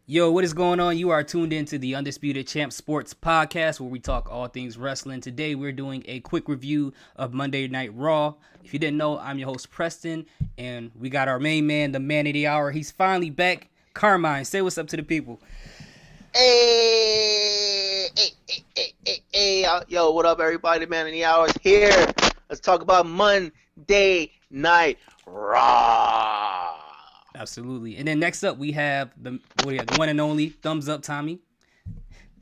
Yo, what is going on? You are tuned into the Undisputed Champ Sports Podcast where we talk all things wrestling. Today we're doing a quick review of Monday Night Raw. If you didn't know, I'm your host Preston, and we got our main man, the man of the hour. He's finally back. Carmine, say what's up to the people. Yo, what up, everybody? Man in the hours here. Let's talk about Monday Night Raw. Absolutely. And then next up we have the one and only Thumbs Up Tommy.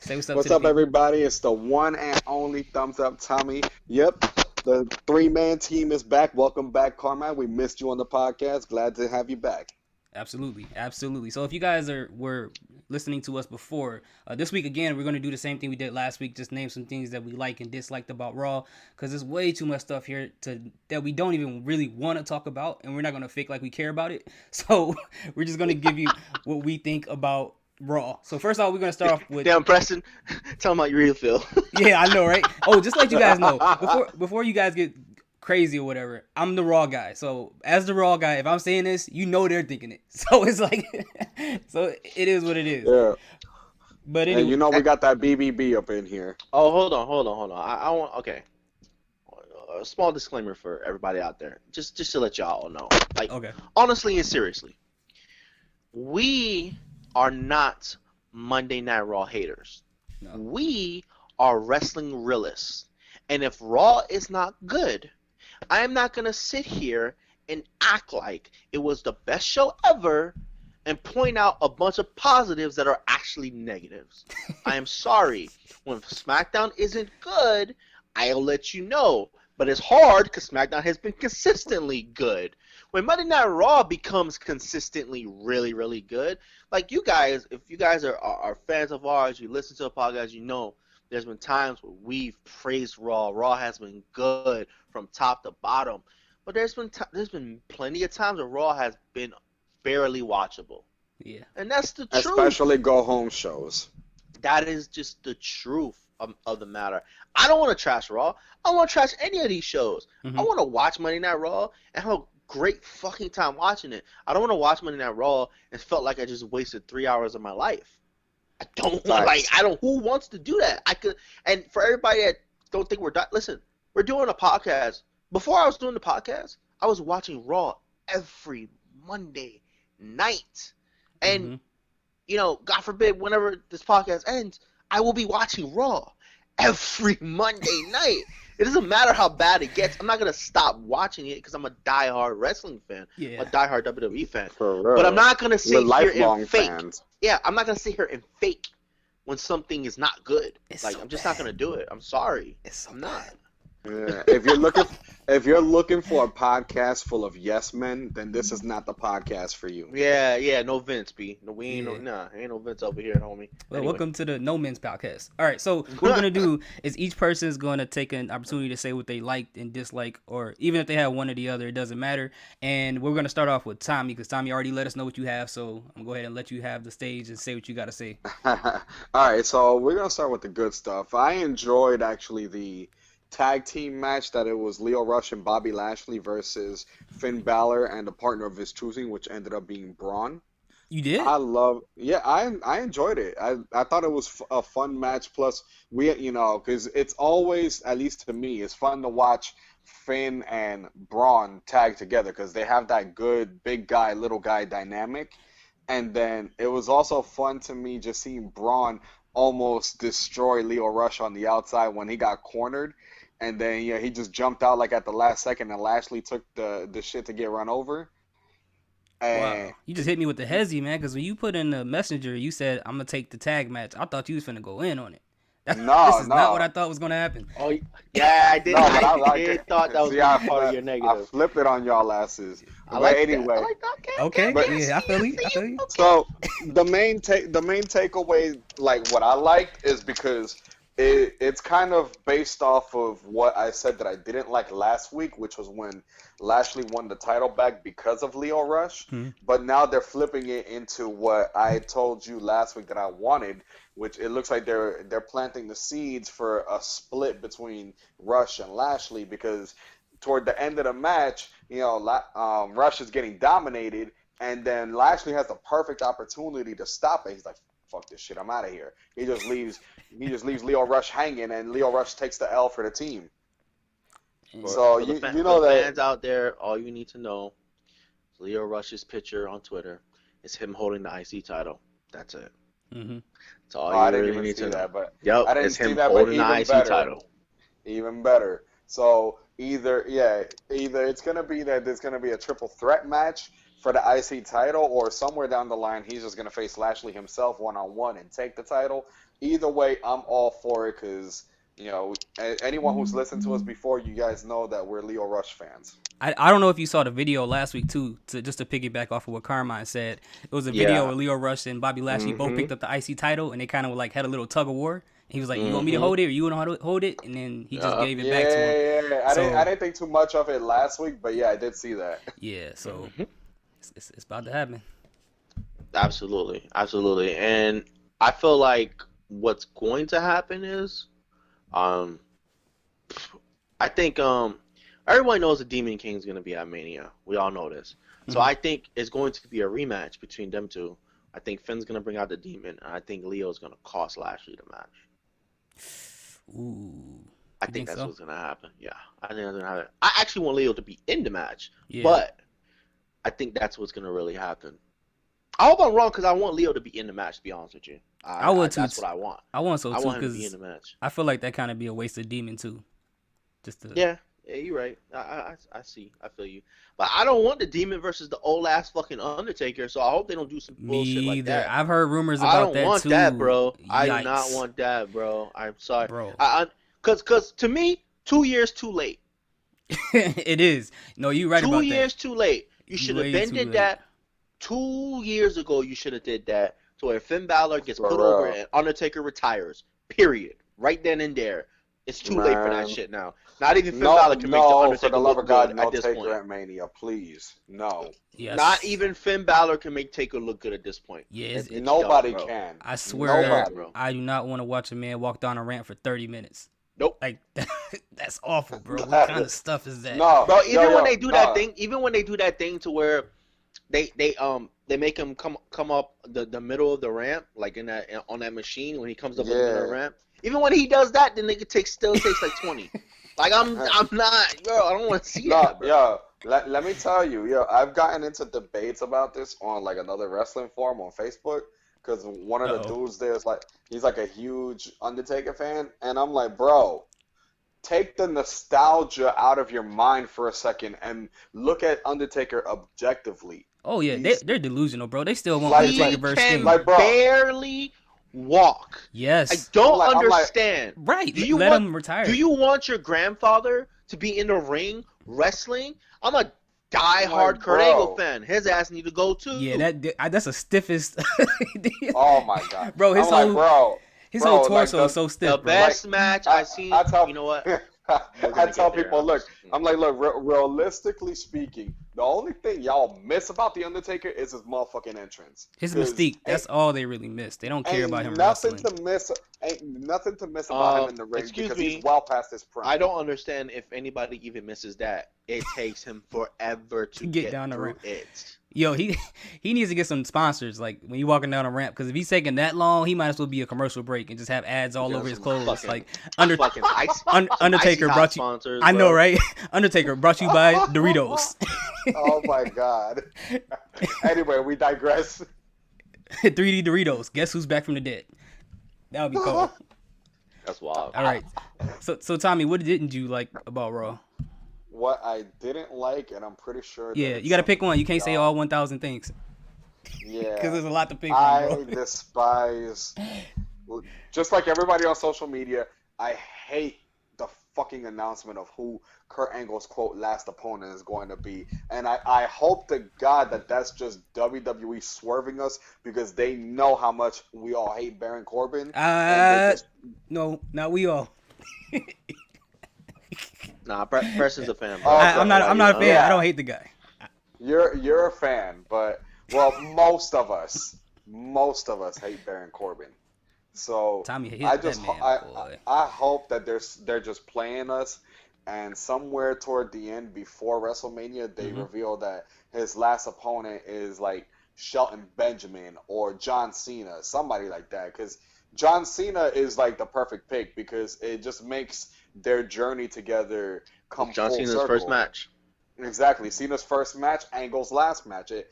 Say what's up What's to the up, people. everybody? It's the one and only Thumbs Up Tommy. Yep, the three-man team is back. Welcome back, Carmine. We missed you on the podcast. Glad to have you back. Absolutely. So if you guys were listening to us before, this week again we're going to do the same thing we did last week. Just name some things that we like and disliked about Raw, because there's way too much stuff here that we don't even really want to talk about, and we're not going to fake like we care about it. So we're just going to give you what we think about Raw. So first off, we're going to start off with Damn, Preston, tell them how you really feel. yeah, I know, right? Oh, just let you guys know before you guys get crazy or whatever, I'm the Raw guy. So as the Raw guy, if I'm saying this, you know they're thinking it. So it's like, so it is what it is. Yeah, But and anyway, you know we got that BBB up in here. Oh, hold on. I want, okay. A small disclaimer for everybody out there, just to let y'all know. Like, okay, honestly and seriously, we are not Monday Night Raw haters. no, We are wrestling realists. And if Raw is not good, I am not going to sit here and act like it was the best show ever and point out a bunch of positives that are actually negatives. I am sorry. When SmackDown isn't good, I'll let you know. But it's hard because SmackDown has been consistently good. When Monday Night Raw becomes consistently really, really good, like you guys, if you guys are fans of ours, you listen to the podcast, you know there's been times where we've praised Raw. Raw has been good from top to bottom. But there's been plenty of times where Raw has been barely watchable. yeah, And that's the truth. Especially go-home shows. That is just the truth of the matter. I don't want to trash Raw. I don't want to trash any of these shows. Mhm. I want to watch Monday Night Raw and have a great fucking time watching it. I don't want to watch Monday Night Raw and felt like I just wasted 3 hours of my life. I don't want, like, I don't, who wants to do that? I could, and for everybody that don't think we're done, listen, we're doing a podcast. Before I was doing the podcast, I was watching Raw every Monday night. And, Mhm. you know, God forbid, whenever this podcast ends, I will be watching Raw every Monday night. It doesn't matter how bad it gets. I'm not going to stop watching it because I'm a diehard wrestling fan. Yeah. I'm a diehard WWE fan. For real. But I'm not going to sit We're here lifelong and fake. fans. Yeah, I'm not going to sit here and fake when something is not good. It's Like, so I'm just bad. not going to do it. I'm sorry. It's so I'm not. bad. Yeah. If you're looking for a podcast full of yes men, then this is not the podcast for you. Yeah, no Vince, B. No, we ain't Yeah. ain't no Vince over here, homie. Well, Anyway. welcome to the No Men's Podcast. All right, so what we're gonna do is each person is gonna take an opportunity to say what they liked and disliked, or even if they have one or the other, it doesn't matter. And we're gonna start off with Tommy because Tommy already let us know what you have. So I'm gonna go ahead and let you have the stage and say what you gotta say. All right, so we're gonna start with the good stuff. I enjoyed actually the tag team match that it was Lio Rush and Bobby Lashley versus Finn Balor and the partner of his choosing, which ended up being Braun. You did? I enjoyed it. I thought it was a fun match. Plus, because it's always, at least to me, it's fun to watch Finn and Braun tag together because they have that good big guy, little guy dynamic. And then it was also fun to me just seeing Braun almost destroy Lio Rush on the outside when he got cornered. And then he just jumped out like at the last second, and Lashley took the shit to get run over. And Wow, you just hit me with the hezzy, man. Because when you put in the messenger, you said I'm gonna take the tag match. I thought you was finna go in on it. This is not No. what I thought was gonna happen. Oh, yeah, I did. No, but I I like did it. thought that was See, gonna be part of your I negative. flipped it on y'all asses. I But like anyway, that. I like that. Okay, But- yeah, I feel you. so the main takeaway, like what I liked, is because it's kind of based off of what I said that I didn't like last week, which was when Lashley won the title back because of Lio Rush. But now they're flipping it into what I told you last week that I wanted, which it looks like they're planting the seeds for a split between Rush and Lashley, because toward the end of the match, Rush is getting dominated, and then Lashley has the perfect opportunity to stop it. He's like, "Fuck this shit, I'm out of here." He just leaves Leo Rush hanging, and Leo Rush takes the L for the team. So For the you know that. fans out there, all you need to know is Leo Rush's picture on Twitter is him holding the IC title. That's it. Mm-hmm. That's all I you didn't really even need see to know. that, but Yep, I didn't it's see him that, but holding the even IC better. title. Even better. So either it's gonna be that there's gonna be a triple threat match for the IC title, or somewhere down the line he's just gonna face Lashley himself one-on-one and take the title. Either way, I'm all for it because anyone who's listened to us before, you guys know that we're Leo Rush fans. I don't know if you saw the video last week too. Just to piggyback off of what Carmine said, it was a video where Leo Rush and Bobby Lashley both picked up the IC title, and they kind of like had a little tug of war. He was like, "You want me to hold it, or you want to hold it?" And then he just gave it back to him. Yeah. I didn't think too much of it last week, but yeah, I did see that. Yeah, so it's about to happen. Absolutely, absolutely. And I feel like what's going to happen is, I think everyone knows the Demon King's going to be at Mania. We all know this. So I think it's going to be a rematch between them two. I think Finn's going to bring out the Demon, and I think Leo's going to cost Lashley the match. Ooh. I You think that's so? what's going to happen. Yeah, I think that's going to happen. I actually want Leo to be in the match, Yeah. but I think that's what's going to really happen. I hope I'm wrong because I want Leo to be in the match, to be honest with you. I would too. That's what I want. I want so I too want him to be in because the match. I feel like that kind of be a waste of Demon too. Just to Yeah, you're right. I see. I feel you. But I don't want the Demon versus the old ass fucking Undertaker, so I hope they don't do some me bullshit like either. that. I've heard rumors I about don't that want too. that, bro. I do Yikes. not want that, bro. I'm sorry. Bro. Cause to me, 2 years too late. It is. No, you right about 2 years that. too late. You should have Way been too did late. that 2 years ago. You should have did that to where Finn Balor gets For put real. over and Undertaker retires. Period. Right then and there. It's too late for that Man. shit now. Not even Finn Balor can make the No, for Undertaker the love look of God, good no at this Taker point. at Mania, please. No. Yes. Not even Finn Balor can make Taker look good at this point. Yeah, It's Nobody dumb, bro. can. I swear, Nobody. bro. I do not want to watch a man walk down a ramp for 30 minutes. Nope. Like that's awful, bro. What kind of stuff is that? No. Bro, even yo, when they do no. that thing, even when they do that thing to where they make him come up the middle of the ramp, like on that machine when he comes up on the middle of the ramp. Even when he does that, the nigga still takes like 20. Like I'm not, bro. I don't want to see that, bro. Yo, let me tell you, I've gotten into debates about this on like another wrestling forum on Facebook because one of the dudes there is like, he's like a huge Undertaker fan, and I'm like, bro, take the nostalgia out of your mind for a second and look at Undertaker objectively. Oh yeah, they're delusional, bro. They still want Like- Undertaker versus He Sting. can Like, bro. barely walk. I Yes, don't I'm like- understand. right. Do you Let want- him retire. Do you want your grandfather to be in the ring wrestling? I'm a die-hard Kurt bro. Angle fan. His ass need to go too. Yeah, that's the stiffest. Oh my God, Bro, his I'm whole- bro, His bro, whole like torso the- is so the stiff, bro. best match I've seen. I tell- You know what? I tell get there. people, look, I'm like, look, realistically speaking, the only thing y'all miss about the Undertaker is his motherfucking entrance. His 'Cause mystique. That's all they really miss. They don't care ain't about him nothing wrestling. to miss. Ain't nothing to miss about him in the ring excuse because me. he's well past his prime. I don't understand if anybody even misses that. It takes him forever to Get down the through ramp. it. Yo, he needs to get some sponsors. Like when you walking down a ramp, because if he's taking that long, he might as well be a commercial break and just have ads all Yeah, over his some clothes. fucking- Like Fucking ice, Undertaker Icy Hot brought you. sponsors, I know, bro. right? Undertaker brought you by Doritos. Oh my God. Anyway, we digress. 3D Doritos. Guess who's back from the dead? That would be cool. That's wild. All right. So Tommy, what didn't you like about Raw? What I didn't like, and I'm pretty sure. Yeah, that you got to it's pick one. You can't say something all 1,000 things Yeah. because there's a lot to pick from, I bro. despise, just like everybody on social media, I hate the fucking announcement of who Kurt Angle's quote last opponent is going to be. And I hope to God that that's just WWE swerving us because they know how much we all hate Baron Corbin. and they just- No, not we all. Nah, Preston's a fan, bro. Oh, I'm not a fan. Yeah. I don't hate the guy. You're a fan, but well, most of us hate Baron Corbin. So Tommy hit I that just man, I, boy. I hope that they're just playing us, and somewhere toward the end before WrestleMania they reveal that his last opponent is like Shelton Benjamin or John Cena, somebody like that. Because John Cena is like the perfect pick because it just makes their journey together come John full Cena's first circle. match. Exactly. Cena's first match, Angle's last match. It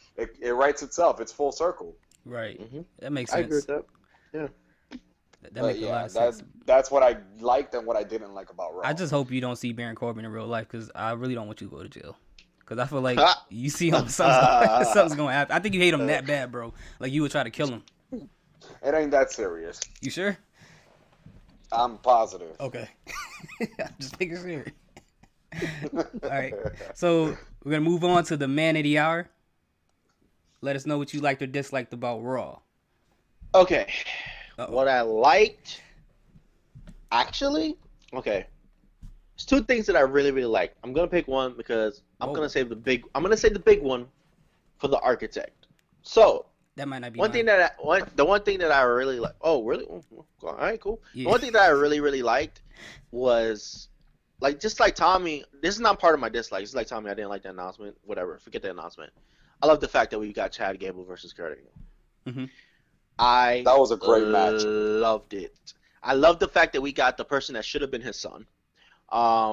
writes itself. It's full circle. Right. Hmm That makes I agree sense. with that. Yeah. That But makes a lot yeah, of sense. that's what I liked and what I didn't like about I Raw. just hope you don't see Baron Corbin in real life because I really don't want you to go to jail. Because I feel like Ha! you see him, something's gonna happen. I think you hate him that bad, bro. Like you would try to kill him. It ain't that serious. You sure? I'm positive. Okay. I'm just making sure. All right. So we're gonna move on to the man of the hour. Let us know what you liked or disliked about Raw. Okay. Uh-oh. What I liked, actually, okay. There's two things that I really, really like. I'm gonna pick one because I'm Whoa. gonna save the big. I'm gonna save the big one for the architect. So That might not be one mine. thing that the one thing that I really like. Oh, really? Oh, all right, cool. Yeah. The one thing that I really, really liked was like just like Tommy. This is not part of my dislike. It's like Tommy. I didn't like the announcement. Whatever. Forget the announcement. I love the fact that we got Chad Gable versus Kurt Angle. Mm-hmm. I That was a great match. loved it. I love the fact that we got the person that should have been his son.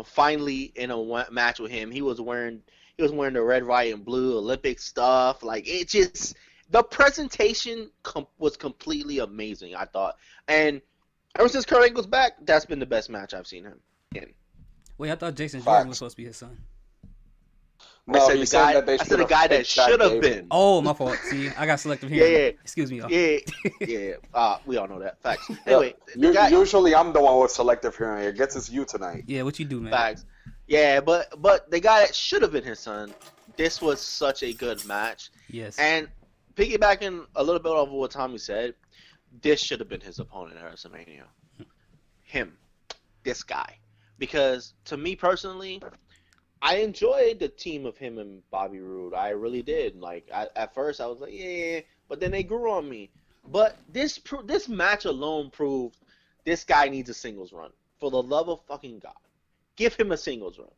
Finally in a match with him. He was wearing the red, white, and blue Olympic stuff. Like it just the presentation was completely amazing. I thought, and ever since Kurt Angle's back, that's been the best match I've seen him in. Wait, I thought Jason Jordan Facts. was supposed to be his son. No, I said he the said guy. that they I said the should've guy that picked Chad should have Gable. been. Oh, my fault. See, I got selective hearing. Yeah. Excuse me, y'all. Yeah. We all know that. Facts. Anyway, the U- guy, Usually I'm the one with selective hearing. It gets us you tonight. Yeah, what you do, man? facts. Yeah, but the guy that should have been his son. This was such a good match. Yes. And piggybacking a little bit over what Tommy said, this should have been his opponent at WrestleMania. Him. This guy. Because to me personally, I enjoyed the team of him and Bobby Roode. I really did. Like at first I was like, yeah, but then they grew on me. But this match alone proved this guy needs a singles run. For the love of fucking God. Give him a singles run.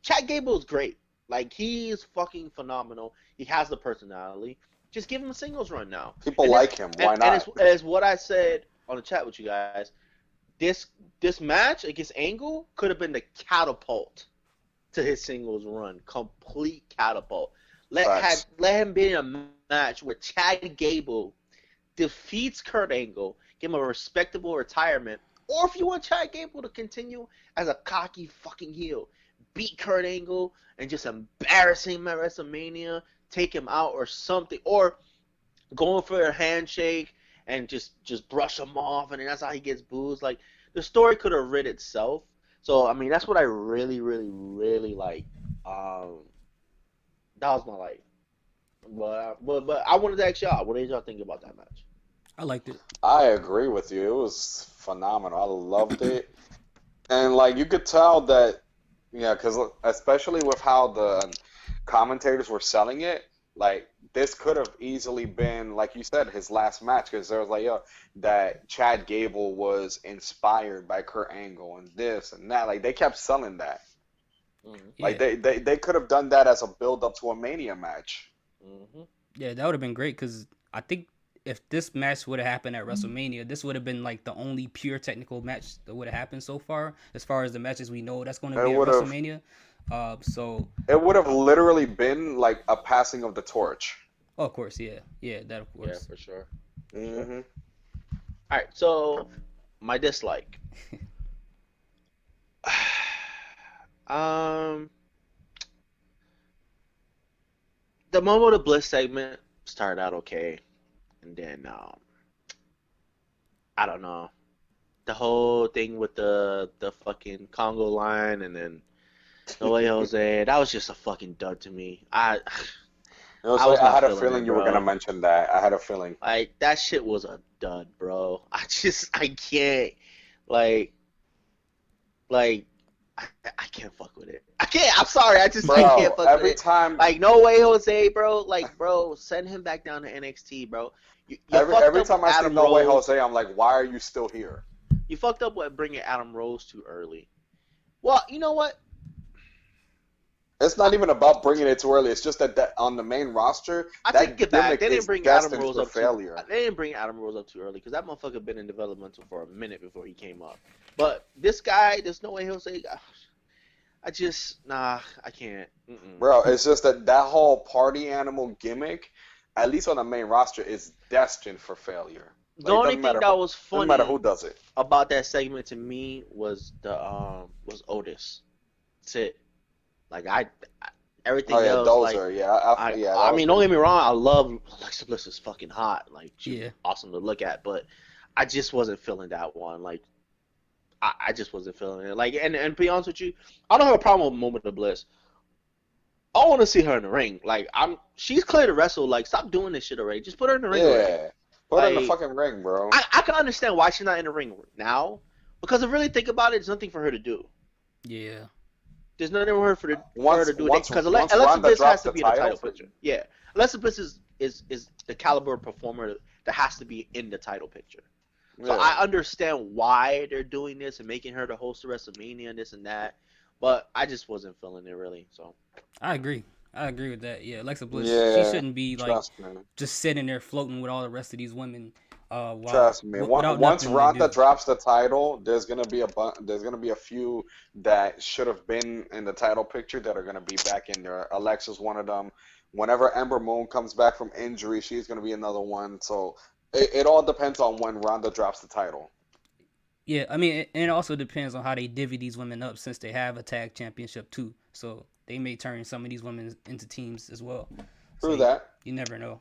Chad Gable is great. Like, he's fucking phenomenal. He has the personality. Just give him a singles run now. People like him. Why And not? it's what I said on the chat with you guys. This match against Angle could have been the catapult to his singles run. Complete catapult. Let him be in a match where Chad Gable defeats Kurt Angle, give him a respectable retirement, or if you want Chad Gable to continue as a cocky fucking heel, beat Kurt Angle and just embarrass him at WrestleMania, take him out or something, or going for a handshake and just brush him off, and then that's how he gets booed. Like, the story could have writ itself. So I mean, that's what I really, really, really like. That was my like. But I wanted to ask y'all, what did y'all think about that match? I liked it. I agree with you. It was phenomenal. I loved it. And like you could tell that, yeah, because especially with how the commentators were selling it, like this could have easily been, like you said, his last match because there was like, yo, that Chad Gable was inspired by Kurt Angle and this and that. Like they kept selling that. Mm-hmm. Like they could have done that as a build up to a Mania match. Mm-hmm. Yeah, that would have been great because I think if this match would have happened at WrestleMania, this would have been like the only pure technical match that would have happened so far, as far as the matches we know that's going to be at WrestleMania. So it would have literally been like a passing of the torch. of course, yeah, that of course. Yeah, for sure. Mm-hmm. All right, so my dislike. The Momo to Bliss segment started out okay, and then I don't know, the whole thing with the fucking Congo line, and then No Way Jose, that was just a fucking dud to me. I was I not had a feeling feeling it, you were bro. gonna mention that. I had a feeling. Like, that shit was a dud, bro. I can't, like, I can't fuck with it. I can't. I'm sorry. I Bro, can't fuck with every it. time, Like, No Way Jose, bro. Like, bro, send him back down to NXT, bro. You every fucked up time I see Adam No Way Rose. Jose, I'm like, why are you still here? You fucked up with bringing Adam Rose too early. Well, you know what? It's not even about bringing it too early. It's just that on the main roster, I that take it back. gimmick They didn't is bring Adam destined Rose for up failure. They didn't bring Adam Rose up too early because that motherfucker been in developmental for a minute before he came up. But this guy, there's no way he'll say. I can't. Mm-mm. Bro, it's just that whole party animal gimmick, at least on the main roster, is destined for failure. The Like, it only doesn't thing matter that was doesn't matter funny who does it. about that segment to me was was Otis. That's it. Like everything Oh yeah, else like. Dozer. Yeah, yeah. That I was mean, don't pretty get me cool. wrong. I love Alexa Bliss is fucking hot. Like she's Yeah. awesome to look at, but I just wasn't feeling that one. Like I just wasn't feeling it. Like and to be honest with you, I don't have a problem with Moment of Bliss. I want to see her in the ring. Like she's clear to wrestle. Like stop doing this shit already. Just put her in the ring already. Yeah, put her in the Like fucking ring, bro. I can understand why she's not in the ring now, because if you really think about it, there's nothing for her to do. Yeah. There's nothing for her to Once do once because once Alexa Ronda Bliss has drops to the be in the title title, picture. Yeah, Alexa Bliss is the caliber of performer that has to be in the title picture. So yeah. I understand why they're doing this and making her the host of WrestleMania and this and that, but I just wasn't feeling it really. So I agree. I agree with that. Yeah, Alexa Bliss, she Yeah, shouldn't be like trust me. just sitting there floating with all the rest of these women, Trust me. without Once nothing to Ronda do. drops the title, there's gonna be a few that should have been in the title picture that are gonna be back in there. Alexa's one of them. Whenever Ember Moon comes back from injury, she's gonna be another one. So it all depends on when Ronda drops the title. Yeah, I mean, and it also depends on how they divvy these women up since they have a tag championship too. So they may turn some of these women into teams as well. So Through that. you never know.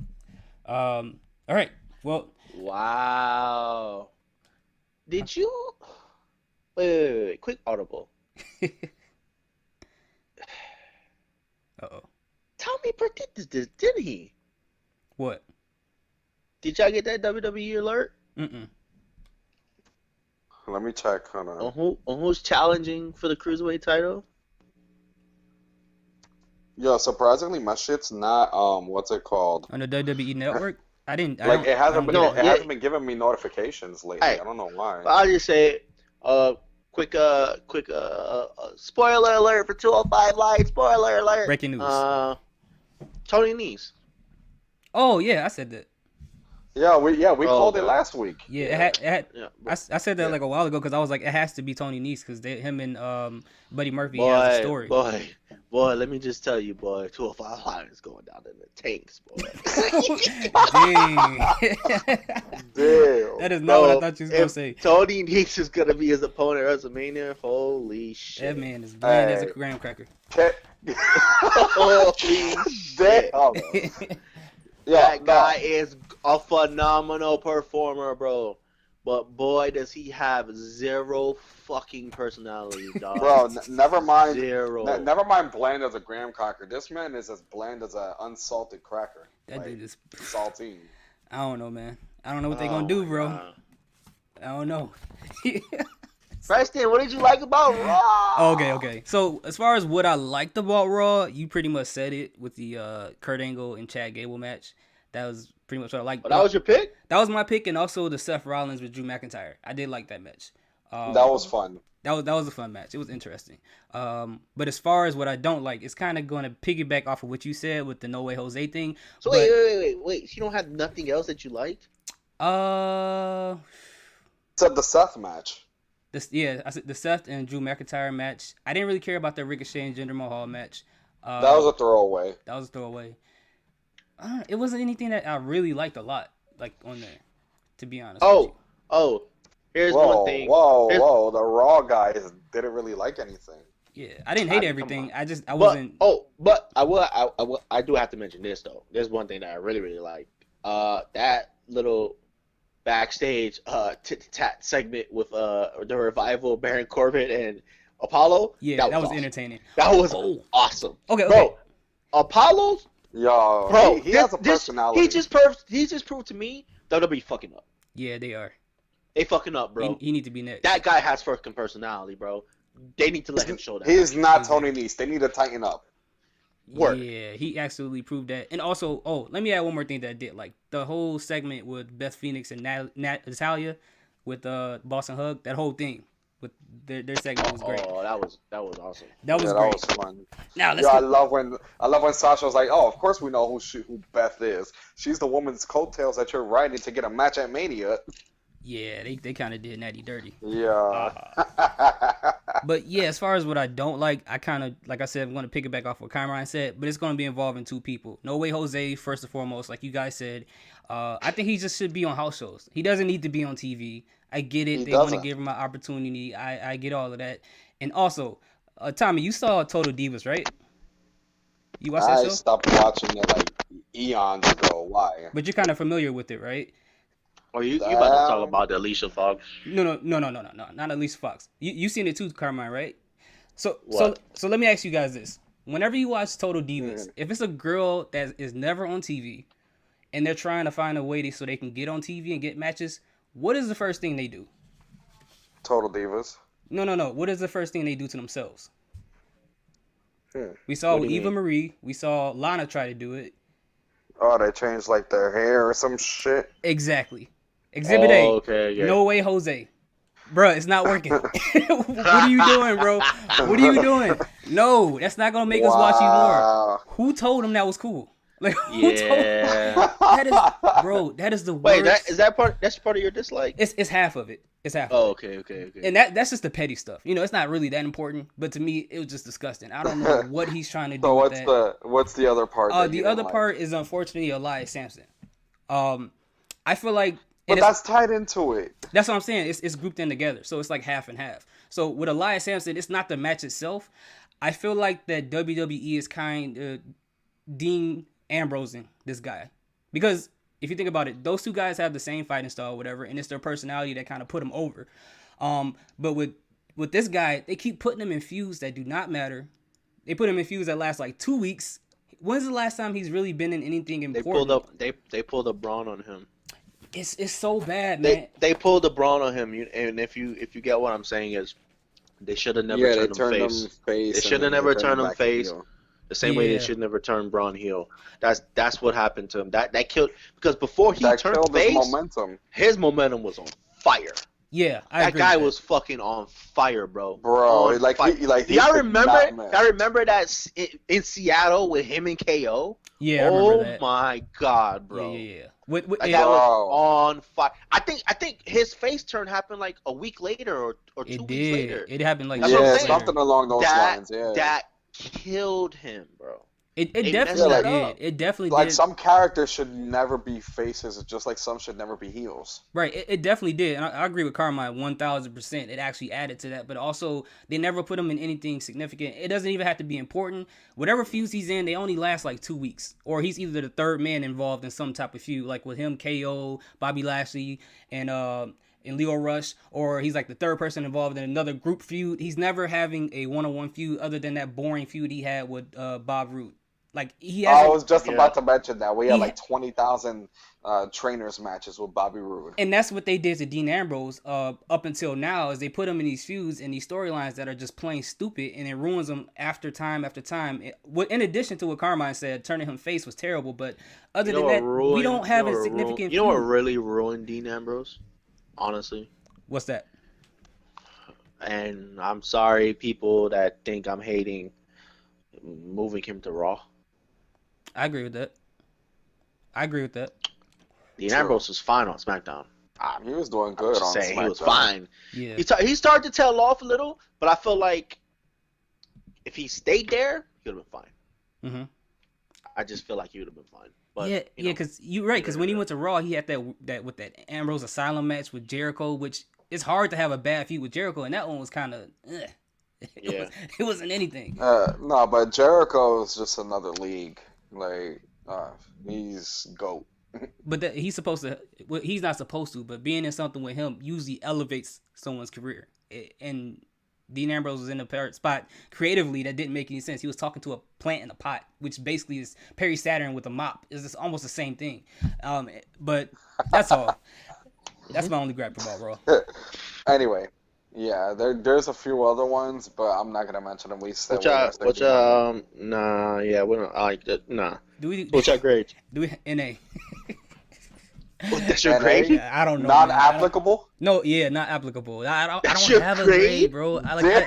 All right. Well, wow, did you? Wait. Quick audible. uh-oh. Tommy predicted this, didn't he? What? Did y'all get that WWE alert Mm-mm. Let me check. Hold on. on who's challenging for the cruiserweight title? Yo, surprisingly, my shit's not what's it called? On the WWE network? I didn't. I Like don't. it I hasn't don't been get it that. yeah. hasn't been giving me notifications lately. Hey, I don't know why. I'll just say, quick, spoiler alert for 205 Live. Spoiler alert. Breaking news. Tony Nese. Oh yeah, I said that. Yeah, we Bro, called it bro. last week. Yeah, Yeah, it had yeah, I said that yeah. like a while ago because I was like, it has to be Tony Nese because him and Buddy Murphy has a story. Boy, let me just tell you, boy, 205 Live is going down in the tanks, boy. Dang. Damn. That is not what I Bro, thought you was gonna if say. Tony Nese is gonna be his opponent at WrestleMania, holy shit. That man is bland as a Hey. graham cracker. Holy shit. Damn. Yeah, That guy is a phenomenal performer, bro. But boy, does he have zero fucking personality, dog. Bro, never mind. Zero. Never mind bland as a graham cracker. This man is as bland as an unsalted cracker. That Like, dude is. saltine. I don't know, man. I don't know what they Oh gonna do, my bro. God. I don't know. Preston, what did you like about Raw? Okay. So as far as what I liked about Raw, you pretty much said it with the Kurt Angle and Chad Gable match. That was pretty much what I liked. Oh, that was your pick? That was my pick, and also the Seth Rollins with Drew McIntyre. I did like that match. That was fun. That was a fun match. It was interesting. But as far as what I don't like, it's kind of going to piggyback off of what you said with the No Way Jose thing. So but, wait. So you don't have nothing else that you liked? Except the Seth match. I said the Seth and Drew McIntyre match. I didn't really care about the Ricochet and Jinder Mahal match. That was a throwaway. That was a throwaway. It wasn't anything that I really liked a lot, like on there, to be honest. with you. Here's one thing. Whoa. The Raw guys didn't really like anything. Yeah, I didn't hate Come everything. on. I wasn't. But I do have to mention this though. There's one thing that I really really like. That little backstage tit-tat segment with the Revival, Baron Corbin and Apollo. Yeah, that was awesome. entertaining. That was awesome. Okay. Bro, Apollo's Yo, bro. he has a personality. He just proved to me WWE fucking up. Yeah, they are. They fucking up, bro. He need to be next. That guy has fucking personality, bro. They need to let him show that. He's not Tony Nese. They need to tighten up. Work. Yeah, he absolutely proved that. And also, let me add one more thing that I did like. The whole segment with Beth Phoenix and Natalia with Boston Hug. That whole thing with their segment was great. Oh, that was awesome. That was Yeah, that great. was fun. Now let's Yeah, get I love when Sasha was like, "Oh, of course we know who Beth is. She's the woman's coattails that you're riding to get a match at Mania." yeah, they kind of did Natty dirty. Yeah. But yeah, as far as what I don't like, I kind of, like I said, I'm going to pick it back off what Cameron said, but it's going to be involving two people. No Way Jose, first and foremost, like you guys said. I think he just should be on house shows. He doesn't need to be on TV. I get it. He They want to doesn't. give him an opportunity. I get all of that. And also, Tommy, you saw Total Divas, right? You watched that I show? stopped watching it like eons ago. Why? But you're kind of familiar with it, right? Oh, you about to talk Um, about the Alicia Fox? No, not Elise Fox. You seen it too, Carmine, right? So What? let me ask you guys this: whenever you watch Total Divas, Mm. if it's a girl that is never on TV and they're trying to find a way so they can get on TV and get matches, what is the first thing they do? Total Divas. No. What is the first thing they do to themselves? Hmm. We saw What do with you Eva mean? Marie. We saw Lana try to do it. Oh, they changed like their hair or some shit. Exactly. Exhibit Oh, A. okay, yeah. No Way Jose. Bruh, it's not working. What are you doing, bro? What are you doing? No, that's not gonna make us watch you more. Wow. Who told him that was cool? Like, who told Yeah. that is, bro? That is the Wait, worst. that's part of your dislike? It's half of it. It's half. Oh, Of it. okay. And that's just the petty stuff. You know, it's not really that important. But to me, it was just disgusting. I don't know what he's trying to do So with what's that. the other part? That The you other didn't like? part is unfortunately Elias Sampson. I feel like, But and that's tied into it. that's what I'm saying. It's grouped in together, so it's like half and half. So with Elias Sampson, it's not the match itself. I feel like that WWE is kind of Dean Ambrosing this guy, because if you think about it, those two guys have the same fighting style, or whatever, and it's their personality that kind of put them over. But with this guy, they keep putting him in feuds that do not matter. They put him in feuds that last like 2 weeks. When's the last time he's really been in anything important? They pulled up Braun on him. It's so bad, man. They pulled the Braun on him, and if you get what I'm saying is, they should have never Yeah, they turned him turned face. him face. They and should then have never turned turned him back to face. heel. The same way Yeah. they should never turn Braun heel. That's what happened to him. That killed, because before he That turned killed face, his momentum. was on fire. Yeah, I That agree guy with that. was fucking on fire, bro. Bro, On like fire. he like Do he y'all could remember? not miss. Y'all remember that in Seattle with him and KO? Yeah, I Oh remember that. my god, bro. Yeah. With, That yeah, guy was Bro. on fire. I think his face turn happened like a week later or 2 it weeks did. later. It happened like That's what I'm Yeah, saying. something along those That lines. Yeah. that killed him, bro. It They definitely messed it did. up. It definitely Like did. some characters should never be faces, just like some should never be heels. Right. It definitely did. And I agree with Carmine 1000%. It actually added to that. But also, they never put him in anything significant. It doesn't even have to be important. Whatever feuds he's in, they only last like 2 weeks. Or he's either the third man involved in some type of feud, like with him, KO, Bobby Lashley, and Leo Rush, or he's like the third person involved in another group feud. He's never having a one-on-one feud other than that boring feud he had with Bob Roode. Like he I hasn't, was just Yeah. about to mention that we had He- like 20,000 trainers matches with Bobby Roode. and that's what they did to Dean Ambrose up until now, is they put him in these feuds and these storylines that are just plain stupid, and it ruins him after time after time. In addition to what Carmine said, turning him face was terrible, but other You know than what that, ruined- we don't have a significant You know what feud. really ruined Dean Ambrose? Honestly. What's that? And I'm sorry, people that think I'm hating moving him to Raw. I agree with that. Dean True. Ambrose was fine on SmackDown. He was doing I'm good just on saying, he was SmackDown. fine. Yeah. He started to tail off a little, but I feel like if he stayed there, he would have been fine. Mm-hmm. I just feel like he would have been fine. But, Yeah, you know, because you're right. Because when he went to Raw, he had that with that Ambrose Asylum match with Jericho, which it's hard to have a bad feud with Jericho, and that one was kind of, Yeah. it wasn't anything. No, but Jericho is just another league. Like, he's GOAT. But he's supposed to. Well, he's not supposed to. But being in something with him usually elevates someone's career. And Dean Ambrose was in a spot creatively that didn't make any sense. He was talking to a plant in a pot, which basically is Perry Saturn with a mop. It's just almost the same thing. But that's all. That's my only gripe about Raw. Anyway, yeah, there's a few other ones, but I'm not gonna mention them. nah, yeah, we don't I like that. Nah. Do we? Which I grade? Do we? NA. What, that's your And A, grade? I don't know, not man. I don't, applicable. no, yeah, not applicable. I That's don't your have a grade? grade, bro. Like,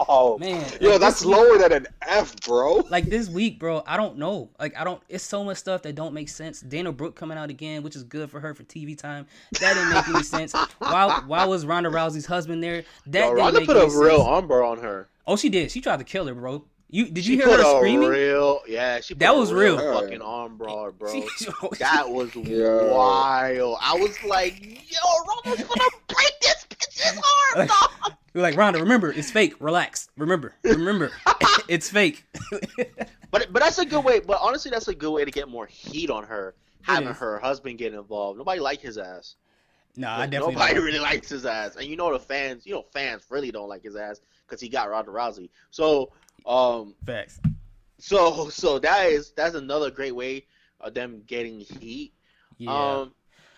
Oh, man, yo, like that's this week, lower than an F, bro. like this week, bro. I don't know. Like I don't. It's so much stuff that don't make sense. Dana Brooke coming out again, which is good for her for TV time. That didn't make any sense. Why was Ronda Rousey's husband there? Yo, That didn't Ronda make put a any real sense. armbar on her. Oh, she did. She tried to kill her, bro. Did you She hear put her a screaming? real, yeah, she put That a was real real. fucking armbar, bro. She, That was Yeah. wild. I was like, yo, Ronda's gonna break this bitch's arm, dog. We're like, Rhonda, remember, it's fake. Relax. Remember, it's fake. But that's a good way. But honestly, that's a good way to get more heat on her, having is. her husband get involved. Nobody like his ass. Nah, I definitely Nobody don't. really likes his ass, and fans really don't like his ass because he got Ronda Rousey. So, Facts. so that's another great way of them getting heat. Yeah.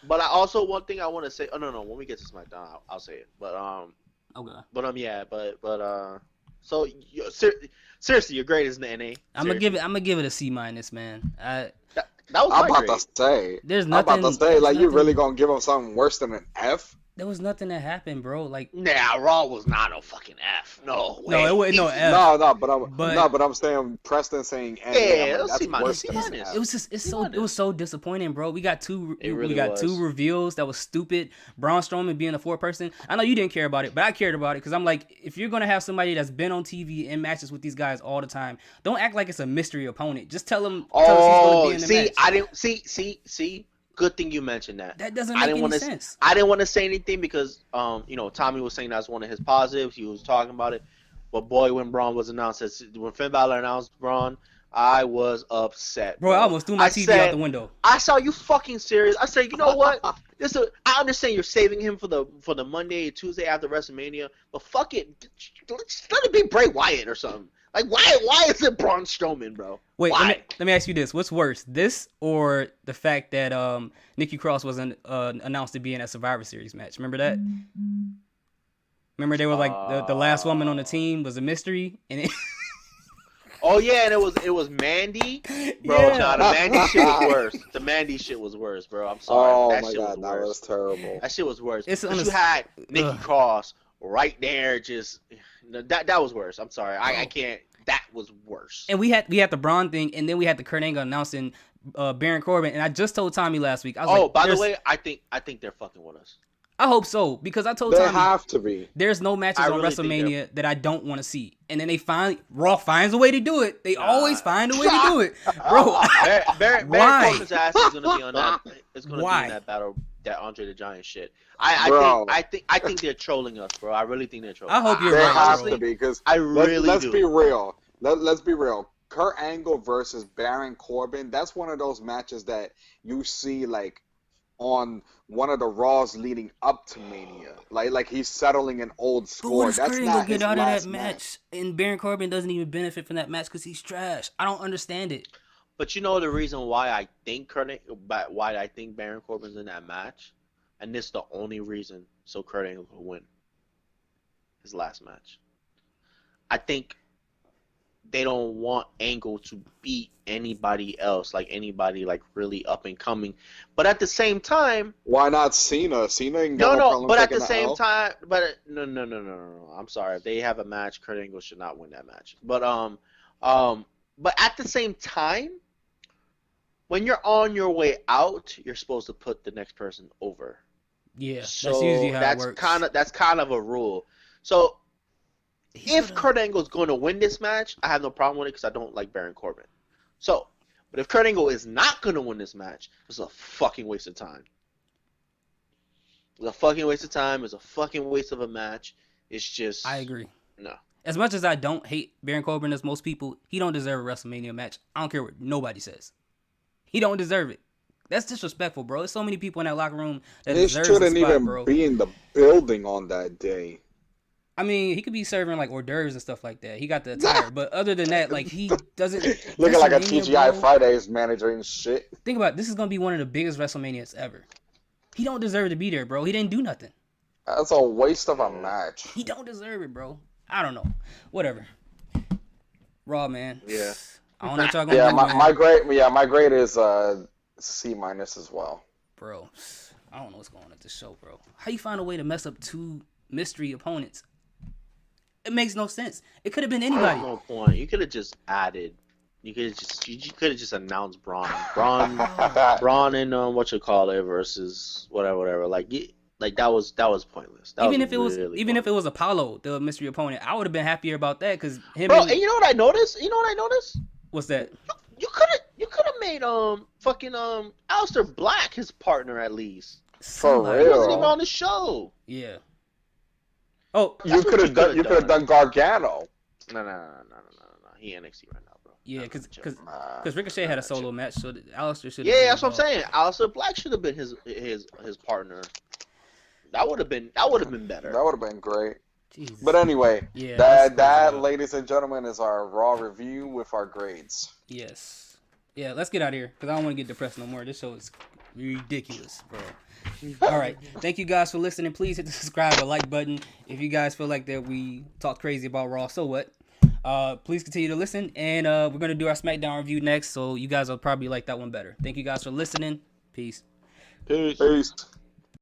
But I also one thing I want to say. Oh no, when we get to SmackDown, I'll say it. But Okay. yeah, so seriously, your grade is an NA. I'm gonna give it a C minus, man. That was I'm my about grade. to say. There's I'm about nothing. to say, there's like, you nothing- really gonna give him something worse than an F? There was nothing that happened, bro. Like, Nah, Raw was not a fucking F. No way. no, it wasn't no F. But I'm saying Preston saying NA. Yeah, I'm like, C that's minus, worse C than an minus. F. It was just it was so disappointing, bro. We got two It really we got was. two reveals that was stupid. Braun Strowman being a 4-person. I know you didn't care about it, but I cared about it because I'm like, if you're gonna have somebody that's been on TV in matches with these guys all the time, don't act like it's a mystery opponent. Just tell us he's gonna be in the match. I didn't see. Good thing you mentioned that. That doesn't I make didn't any want to. sense. I didn't want to say anything because Tommy was saying that's one of his positives. He was talking about it, but boy, when Braun was announced, when Finn Balor announced Braun, I was upset. Bro, I almost threw my TV out the window. I saw you fucking serious. I said, you know what? I understand you're saving him for the Monday, Tuesday after WrestleMania, but fuck it, let it be Bray Wyatt or something. Like, why is it Braun Strowman, bro? Wait, why? let me ask you this: what's worse, this or the fact that Nikki Cross wasn't announced to be in a Survivor Series match? Remember that? Remember they were like the last woman on the team was a mystery, and it Oh yeah, and it was Mandy, bro. Yeah. Nah, the Mandy shit was worse. The Mandy shit was worse, bro. I'm sorry. Oh that my shit god, was that worse. was terrible. That shit was worse. It's on But a- you had Nikki Ugh. Cross right there, just that was worse. I'm sorry. I can't. That was worse. and we had the Braun thing, and then we had the Kurt Angle announcing Baron Corbin, and I just told Tommy last week. I was like, By the there's- way, I think they're fucking with us. I hope so because I told They Tommy have to be. there's no matches I on really think WrestleMania that I don't want to see, and then Raw finds a way to do it. They always find a way to do it, bro. Baron Why? Corbin's ass is gonna be on that. It's gonna Why? be in that battle, that Andre the Giant shit. Bro. I think they're trolling us, bro. I really think they're trolling. I hope you're They right, have bro. to be because I really let's do. be real. Let's be real. Kurt Angle versus Baron Corbin. That's one of those matches that you see like on one of the Raws leading up to Mania. Like he's settling an old But score. what does That's Kurt Angle not his get out of last that match? And Baron Corbin doesn't even benefit from that match because he's trash. I don't understand it. But you know the reason why I think why I think Baron Corbin's in that match, and this is the only reason, so Kurt Angle will win his last match. I think they don't want Angle to beat anybody else, like anybody like really up and coming. But at the same time, Why not Cena? Cena can get no no. problem But at taking the same L. time, no. I'm sorry. If they have a match, Kurt Angle should not win that match. But at the same time, when you're on your way out, you're supposed to put the next person over. Yeah, So that's usually how it works. That's kind of a rule. So if Kurt Angle's going to win this match, I have no problem with it because I don't like Baron Corbin. So, but if Kurt Angle is not going to win this match, it's a fucking waste of time. It's a fucking waste of time. It's a fucking waste of a match. It's just... I agree. No. As much as I don't hate Baron Corbin as most people, he don't deserve a WrestleMania match. I don't care what nobody says. He don't deserve it. That's disrespectful, bro. There's so many people in that locker room that They deserve a shouldn't spot, even bro. be in the building on that day. I mean, he could be serving like hors d'oeuvres and stuff like that. He got the attire, but other than that, like he doesn't. Looking like a WrestleMania, TGI bro, Fridays manager and shit. Think about it, this is gonna be one of the biggest WrestleManias ever. He don't deserve to be there, bro. He didn't do nothing. That's a waste of a match. He don't deserve it, bro. I don't know. Whatever. Raw, man. Yeah. I don't know what y'all gonna Yeah, do, my man. grade is C minus as well. bro, I don't know what's going on at this show, bro. How you find a way to mess up 2 mystery opponents? It makes no sense. It could have been anybody. No point. You could have just added. You could have just announced Braun and versus whatever. Like that was pointless. Even if it was Apollo, the mystery opponent, I would have been happier about that because him. Bro, and you know what I noticed? What's that? You could have made fucking Aleister Black his partner at least. For He real. wasn't even on the show. Yeah. Oh, You could have done Gargano. No. He NXT right now, bro. yeah, because Ricochet had a solo match, so Aleister should. Yeah, that's what I'm saying. Aleister Black should have been his partner. That would have been better. That would have been great. Jesus. But anyway, Yeah, that, ladies and gentlemen, is our Raw review with our grades. Yes. Yeah, let's get out of here because I don't want to get depressed no more. This show is ridiculous, bro. All right. Thank you guys for listening. Please hit the subscribe or like button. If you guys feel like that we talk crazy about Raw, so what? Please continue to listen. And we're going to do our SmackDown review next. So you guys will probably like that one better. Thank you guys for listening. Peace. Peace.